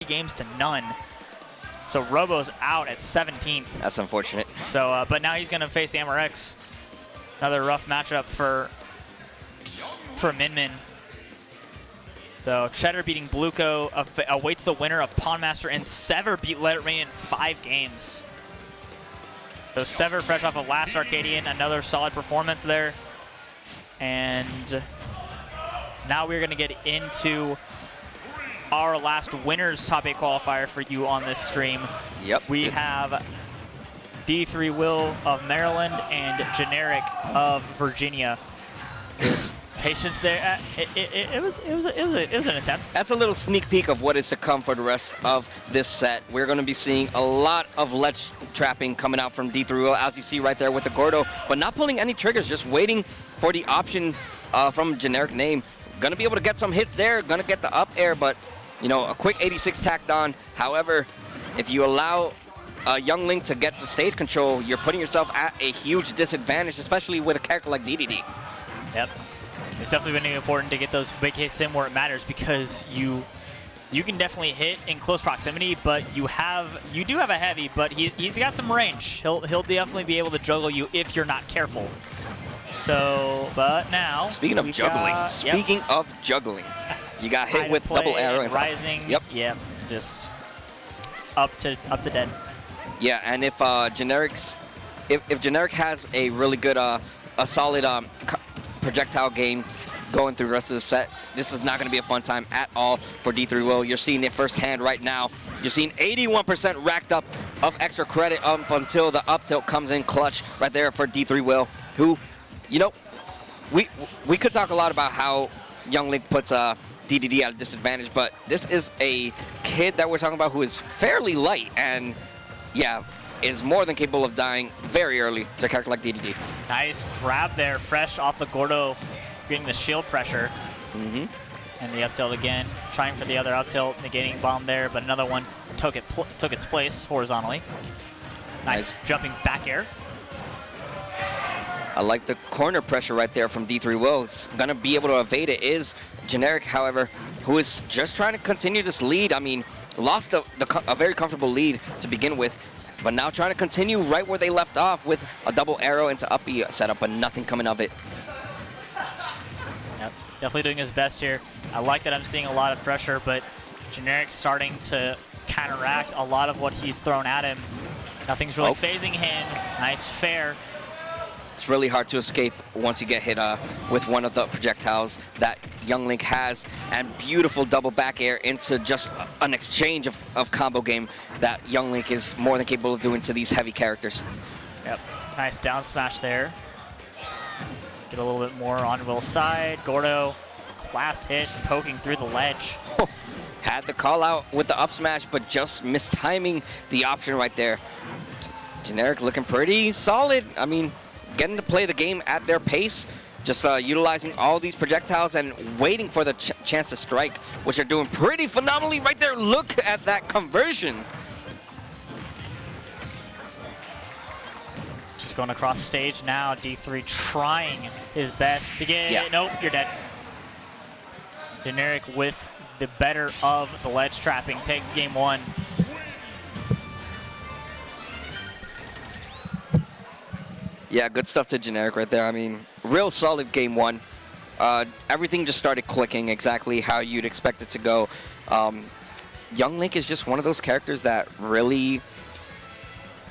games to none. So Robo's out at 17th. That's unfortunate. So, but now he's going to face AMRX. Another rough matchup for Min Min. So Cheddar beating Bluco awaits the winner of Pondmaster, and Sever beat Let It Rain in 5 games. So Sever fresh off of last Arcadian, another solid performance there. And now we're going to get into our last winners top 8 qualifier for you on this stream. Yep. We have D3 Will of Maryland and Generic of Virginia. There's patience there. It was an attempt. That's a little sneak peek of what is to come for the rest of this set. We're going to be seeing a lot of ledge trapping coming out from D3 Will, as you see right there with the Gordo, but not pulling any triggers, just waiting for the option from GenericName. Going to be able to get some hits there, going to get the up air, but you know, a quick 86 tacked on. However, if you allow Young Link to get the stage control, you're putting yourself at a huge disadvantage, especially with a character like Dedede. Yep. It's definitely been important to get those big hits in where it matters, because you can definitely hit in close proximity, but you do have a heavy, but he's got some range. He'll definitely be able to juggle you if you're not careful. So, but now speaking of juggling, you got hit with double arrow and rising. Yep. Just up to dead. Yeah, and if if Generic has a really good a solid projectile game going through the rest of the set, this is not going to be a fun time at all for D3 Will. You're seeing it firsthand right now. You're seeing 81% racked up of extra credit up until the up tilt comes in clutch right there for D3 Will, who, you know, we could talk a lot about how Young Link puts Dedede at a disadvantage, but this is a kid that we're talking about who is fairly light and, yeah, is more than capable of dying very early to a character like Dedede. Nice grab there, fresh off the Gordo, getting the shield pressure. And the up tilt again, trying for the other up tilt, negating bomb there, but another one took its place horizontally. Nice jumping back air. I like the corner pressure right there from D3 Will. It's going to be able to evade it. Is Generic, however, who is just trying to continue this lead. I mean, lost a very comfortable lead to begin with, but now trying to continue right where they left off with a double arrow into up B setup, but nothing coming of it. Yep, definitely doing his best here. I like that I'm seeing a lot of pressure, but Generic's starting to counteract a lot of what he's thrown at him. Nothing's really phasing him. Nice fair. It's really hard to escape once you get hit with one of the projectiles that Young Link has, and beautiful double back air into just an exchange of combo game that Young Link is more than capable of doing to these heavy characters. Yep, nice down smash there. Get a little bit more on Will's side. Gordo, last hit, poking through the ledge. Had the call out with the up smash, but just mistiming the option right there. Generic looking pretty solid. I mean, getting to play the game at their pace, just utilizing all these projectiles and waiting for the chance to strike, which are doing pretty phenomenally right there. Look at that conversion. Just going across stage now. D3 trying his best to get it. Nope, you're dead. Generic with the better of the ledge trapping takes game 1. Yeah, good stuff to Generic right there. I mean, real solid game 1. Everything just started clicking exactly how you'd expect it to go. Young Link is just one of those characters that really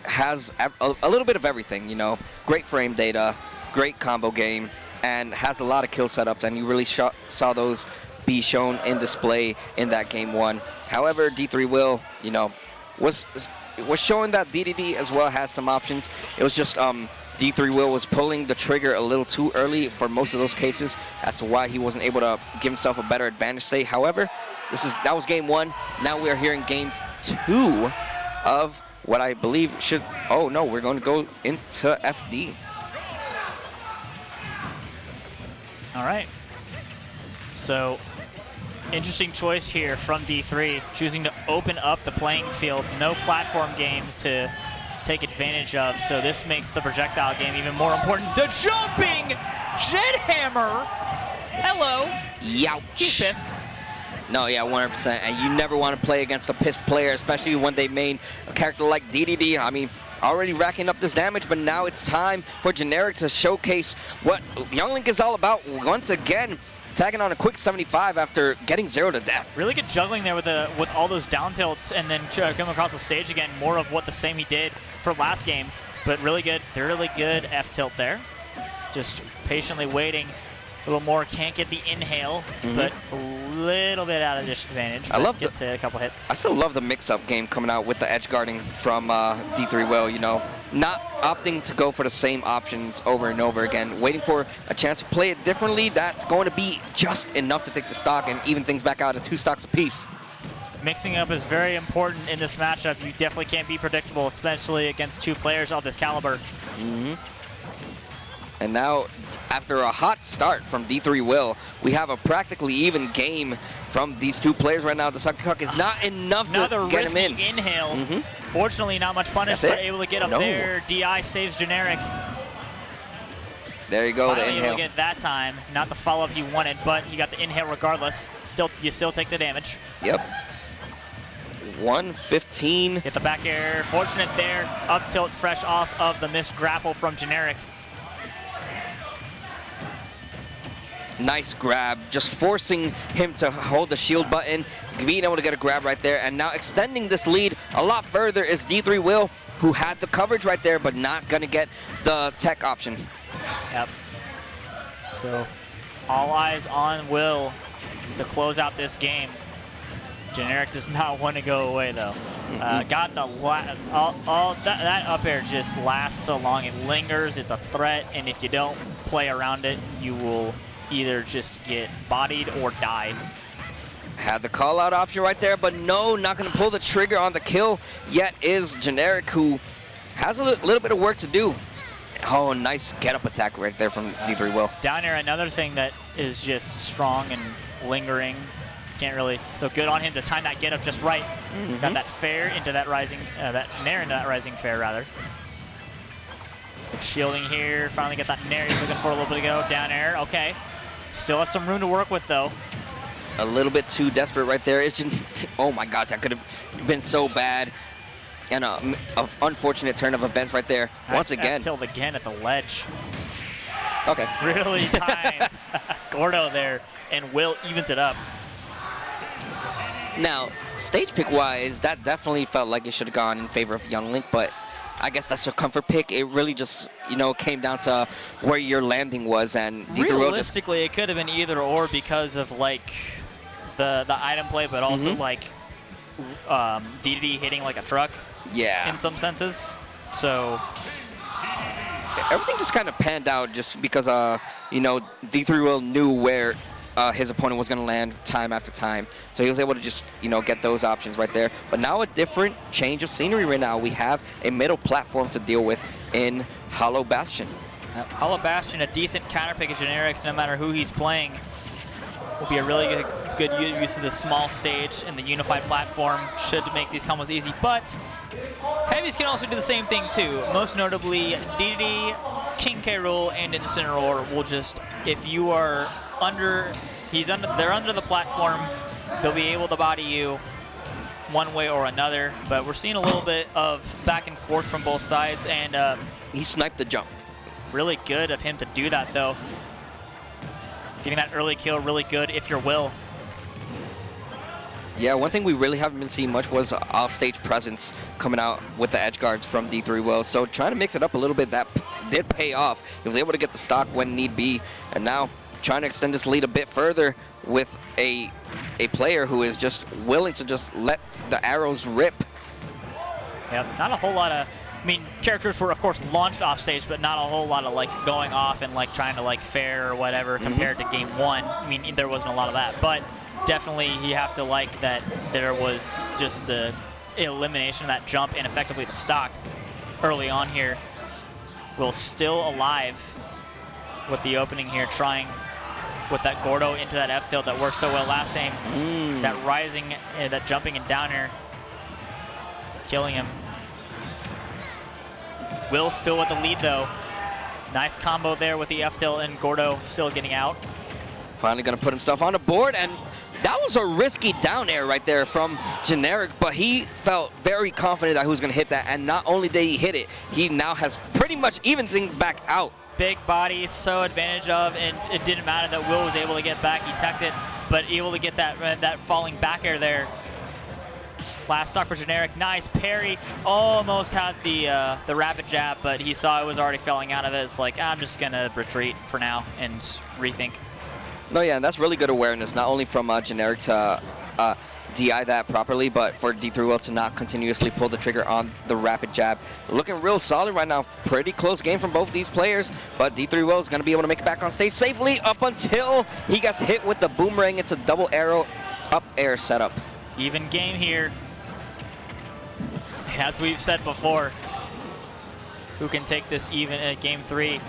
has a little bit of everything, you know. Great frame data, great combo game, and has a lot of kill setups, and you really saw those be shown in display in that game 1. However, D3 Will, you know, was showing that Dedede as well has some options. It was just D3 Will was pulling the trigger a little too early for most of those cases as to why he wasn't able to give himself a better advantage state. However, that was game 1. Now we are here in game 2 of what I believe should... Oh, no, we're going to go into FD. All right. So, interesting choice here from D3, choosing to open up the playing field. No platform game to take advantage of, so this makes the projectile game even more important. The jumping Jet Hammer! Hello! Youch! He's pissed. No, yeah, 100%. And you never want to play against a pissed player, especially when they made a character like Dedede. I mean, already racking up this damage, but now it's time for Generic to showcase what Young Link is all about. Once again, tagging on a quick 75 after getting 0 to death. Really good juggling there with all those down tilts, and then coming across the stage again. More of what the same he did for last game, but really good F tilt there. Just patiently waiting. A little more, can't get the inhale, but a little bit out of disadvantage. I love gets a couple hits. I still love the mix-up game coming out with the edge guarding from D3 Will. You know, not opting to go for the same options over and over again, waiting for a chance to play it differently. That's going to be just enough to take the stock and even things back out at 2 stocks apiece. Mixing up is very important in this matchup. You definitely can't be predictable, especially against 2 players of this caliber. And now, after a hot start from D3 Will, we have a practically even game from these 2 players right now. The Sucker Cuck is not enough to get him in. Inhale. Fortunately, not much punish, but able to get up there. DI saves Generic. There you go, Finally the inhale. Able to get that time. Not the follow-up he wanted, but you got the inhale regardless. You still take the damage. Yep. 115. Get the back air. Fortunate there. Up tilt fresh off of the missed grapple from Generic. Nice grab, just forcing him to hold the shield button, being able to get a grab right there, and now extending this lead a lot further is D3 Will, who had the coverage right there, but not gonna get the tech option. Yep. So, all eyes on Will to close out this game. Generic does not want to go away though. Got the that up air just lasts so long. It lingers. It's a threat, and if you don't play around it, you will either just get bodied or die. Had the call out option right there, but no, not going to pull the trigger on the kill yet is Generic, who has a little bit of work to do. Oh, nice get up attack right there from D3 Will. Down air, another thing that is just strong and lingering. Can't really, so good on him to time that get up just right. Got that fair into that rising, that nair into that rising fair rather. Good shielding here, finally got that nair he's looking for a little bit ago. Down air, okay. Still has some room to work with though. A little bit too desperate right there. It's just, oh my gosh, that could have been so bad. And an unfortunate turn of events right there. Once again. Tilt again at the ledge. Okay. Really timed. Gordo there, and Will evens it up. Now, stage pick wise, that definitely felt like it should have gone in favor of Young Link, but I guess that's a comfort pick. It really just, you know, came down to where your landing was, and realistically, it could have been either or because of like the item play, but also like Dedede hitting like a truck. Yeah. In some senses, so everything just kind of panned out just because you know, D3 Will knew where his opponent was going to land time after time. So he was able to just, you know, get those options right there. But now a different change of scenery right now. We have a middle platform to deal with in Hollow Bastion. Hollow Bastion, a decent counter pick of Generics, no matter who he's playing. Will be a really good use of the small stage and the unified platform. Should make these combos easy, but heavies can also do the same thing too. Most notably, Dedede, King K. Rool, and Incineroar will just, if you are under, they're under the platform, they'll be able to body you one way or another. But we're seeing a little bit of back and forth from both sides, and he sniped the jump. Really good of him to do that though. Getting that early kill, really good if you're Will. Yeah, one thing we really haven't been seeing much was off-stage presence coming out with the edge guards from D3 Will. So trying to mix it up a little bit, that did pay off. He was able to get the stock when need be, and now trying to extend this lead a bit further with a player who is just willing to just let the arrows rip. Yep, not a whole lot of, I mean, characters were of course launched off stage, but not a whole lot of like going off and like trying to like fair or whatever compared to game one. I mean, there wasn't a lot of that, but definitely you have to like that there was just the elimination of that jump and effectively the stock early on here. Will still alive with the opening here, trying with that Gordo into that F tilt that worked so well last game. That rising, that jumping and down air, killing him. Will still with the lead though. Nice combo there with the F tilt, and Gordo still getting out. Finally going to put himself on the board, and That was a risky down air right there from Generic, but he felt very confident that he was going to hit that, and not only did he hit it, he now has pretty much even things back out. Big body, so advantage of, and it didn't matter that Will was able to get back. He teched it, but able to get that falling back air there. Last stock for Generic, nice parry. Almost had the rapid jab, but he saw it was already falling out of it. It's like, I'm just gonna retreat for now and rethink. No, yeah, and that's really good awareness, not only from Generic to DI that properly, but for D3 Will to not continuously pull the trigger on the rapid jab. Looking real solid right now. Pretty close game from both these players, but D3 Will is going to be able to make it back on stage safely up until he gets hit with the boomerang. It's a double arrow up air setup. Even game here. As we've said before, who can take this even in game 3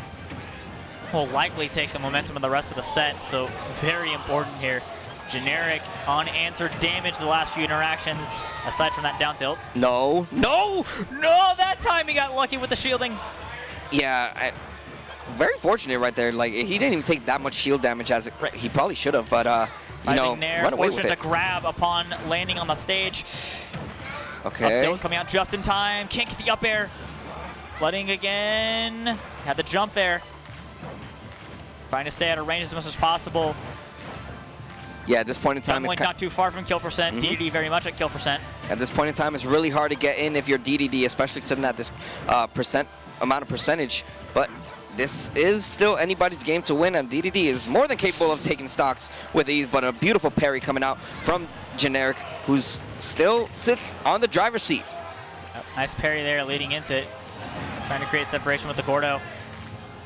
will likely take the momentum of the rest of the set, so very important here. Generic unanswered damage the last few interactions, aside from that down tilt. No, no! No, that time he got lucky with the shielding. Yeah, very fortunate right there. Like, he didn't even take that much shield damage as he probably should have, but, you know, run away with it. Fortunate to grab upon landing on the stage. Okay. Up tilt coming out just in time. Can't get the up air. Flooding again. Had the jump there. Trying to stay out of range as much as possible. Yeah, at this point in time, it's not too far from kill percent. Dedede very much at kill percent. At this point in time, it's really hard to get in if you're Dedede, especially sitting at this amount of percentage. But this is still anybody's game to win, and Dedede is more than capable of taking stocks with ease. But a beautiful parry coming out from Generic, who's still sits on the driver's seat. Nice parry there, leading into it. Trying to create separation with the Gordo.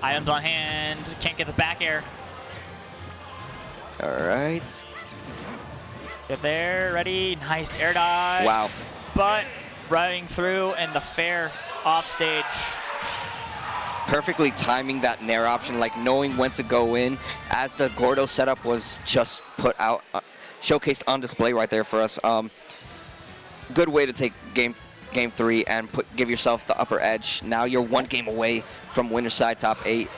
Items on hand, can't get the back air. All right. Get there, ready, nice air dodge. Wow. But riding through and the fair off stage. Perfectly timing that nair option, like knowing when to go in as the Gordo setup was just put out, showcased on display right there for us. Good way to take game 3 and give yourself the upper edge. Now you're 1 game away from winner side top 8.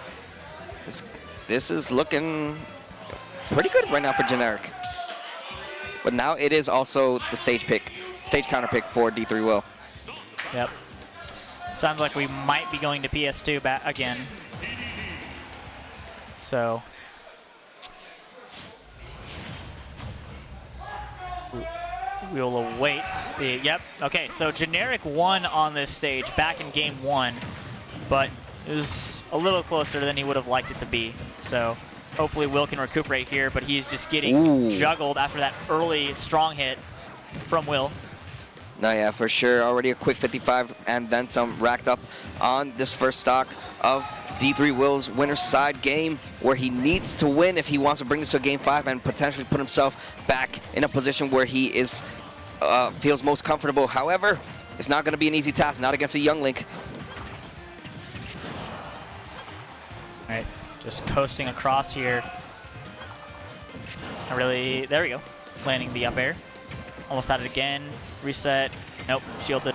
This is looking pretty good right now for Generic. But now it is also the stage counter pick for D3 Will. Yep. Sounds like we might be going to PS2 back again. So we'll await the, yep, okay, so Generic won on this stage back in game 1, but it was a little closer than he would have liked it to be. So hopefully Will can recuperate here, but he's just getting juggled after that early strong hit from Will. No, yeah, for sure. Already a quick 55 and then some racked up on this first stock of D3 Will's winner's side game, where he needs to win if he wants to bring this to a game 5 and potentially put himself back in a position where he is feels most comfortable. However, it's not going to be an easy task, not against a young Link. All right, just coasting across here. Really, there we go. Landing the up air. Almost had it again. Reset. Nope, shielded.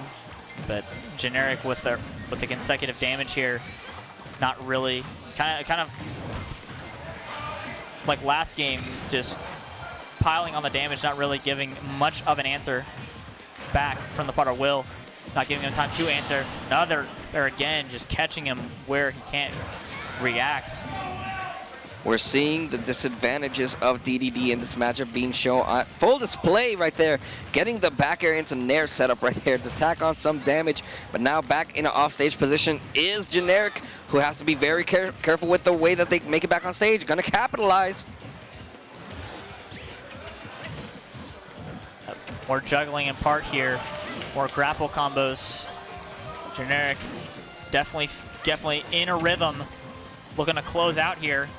But Generic with the consecutive damage here, not really. Kind of like last game, just piling on the damage, not really giving much of an answer back from the part of Will. Not giving him time to answer. Another, or again, just catching him where he can't react. We're seeing the disadvantages of Dedede in this matchup being shown on full display right there. Getting the back air into nair setup right there to tack on some damage. But now back in an offstage position is Generic, who has to be very careful with the way that they make it back on stage. Gonna capitalize. More juggling in part here. More grapple combos. Generic definitely in a rhythm. Looking to close out here.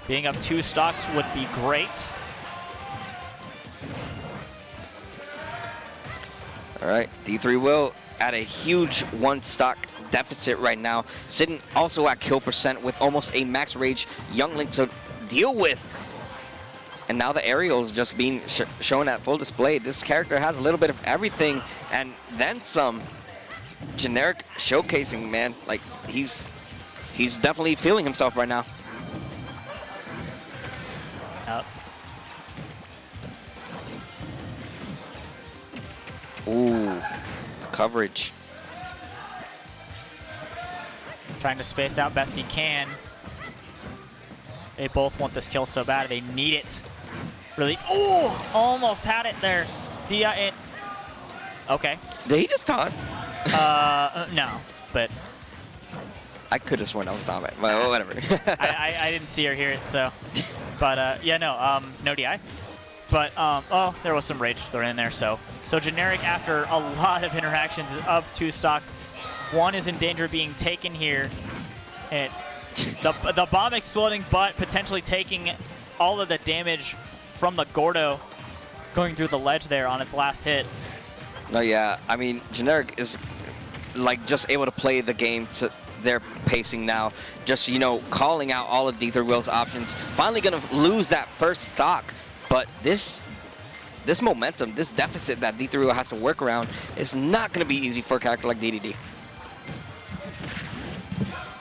Being up 2 stocks would be great. All right, D3 Will at a huge 1 stock deficit right now. Sitting also at kill percent with almost a max rage young Link to deal with. And now the aerials just being shown at full display. This character has a little bit of everything and then some. Generic showcasing, man. Like, he's definitely feeling himself right now. Ooh, the coverage. Trying to space out best he can. They both want this kill so bad. They need it. Really. Oh, almost had it there. Okay. Did he just taunt? No, but I could have sworn I was dominant. Well, whatever. I didn't see or hear it, so. But yeah, no, no DI. But oh, there was some rage thrown in there. So Generic, after a lot of interactions, is up 2 stocks. One is in danger of being taken here. And the bomb exploding, but potentially taking all of the damage from the Gordo going through the ledge there on its last hit. No, yeah. I mean, Generic is like just able to play the game to their pacing now. Just, you know, calling out all of D3 Will's options. Finally going to lose that first stock. But this momentum, this deficit that D3 Will has to work around is not going to be easy for a character like Dedede.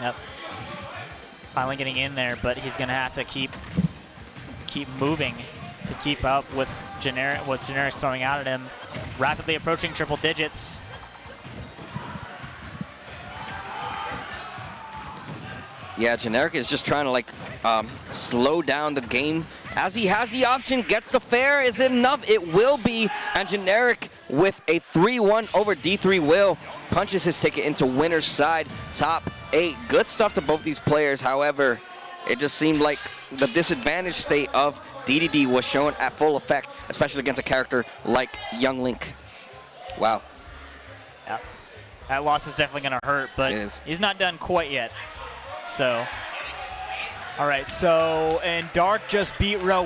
Yep. Finally getting in there, but he's going to have to keep moving to keep up with Generic, what Generic's throwing out at him. Rapidly approaching triple digits. Yeah, Generic is just trying to like slow down the game. As he has the option, gets the fair. Is it enough? It will be. And Generic with a 3-1 over D3 Will punches his ticket into winner's side, top 8. Good stuff to both these players. However, it just seemed like the disadvantaged state of Dedede was shown at full effect, especially against a character like Young Link. Wow. Yeah. That loss is definitely going to hurt, but he's not done quite yet. So, all right, so, and Dark just beat Rel